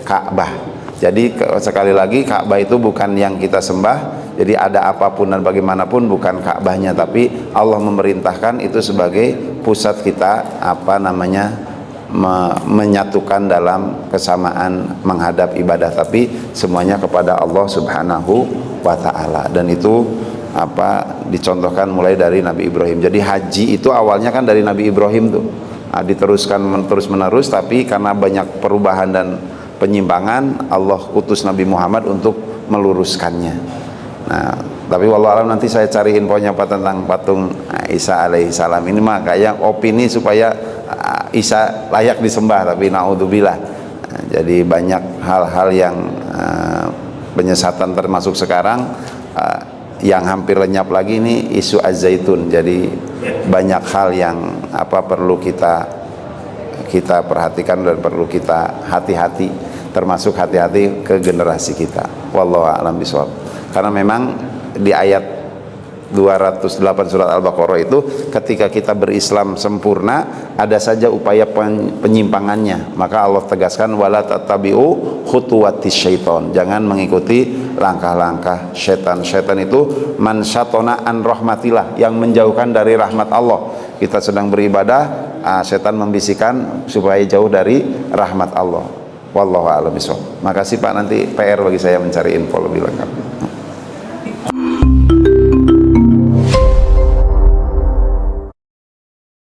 Ka'bah. Jadi sekali lagi, Ka'bah itu bukan yang kita sembah. Jadi ada apapun dan bagaimanapun bukan Ka'bahnya, tapi Allah memerintahkan itu sebagai pusat kita menyatukan dalam kesamaan menghadap ibadah, tapi semuanya kepada Allah Subhanahu wa taala. Dan itu dicontohkan mulai dari Nabi Ibrahim. Jadi haji itu awalnya kan dari Nabi Ibrahim tuh. Diteruskan terus-menerus, tapi karena banyak perubahan dan penyimpangan, Allah utus Nabi Muhammad untuk meluruskannya. Nah, tapi wallahu alam, nanti saya cari infonya tentang patung Isa alaihissalam. Ini mah kayak opini supaya Isa layak disembah, tapi naudzubillah. Jadi banyak hal-hal yang penyesatan, termasuk sekarang yang hampir lenyap lagi ini isu Az-Zaitun. Jadi banyak hal yang perlu kita perhatikan dan perlu kita hati-hati, termasuk hati-hati ke generasi kita. Wallahu a'lam bishawab. Karena memang di ayat 208 surat Al-Baqarah itu, ketika kita berislam sempurna ada saja upaya penyimpangannya, maka Allah tegaskan wala tattabi'u khutuwatis syaiton, jangan mengikuti langkah-langkah syaitan. Syaitan itu man syatona an rahmatillah, yang menjauhkan dari rahmat Allah. Kita sedang beribadah, syaitan membisikkan supaya jauh dari rahmat Allah. Wallahu a'lam bishawab. Makasih Pak, nanti PR bagi saya mencari info lebih lengkap.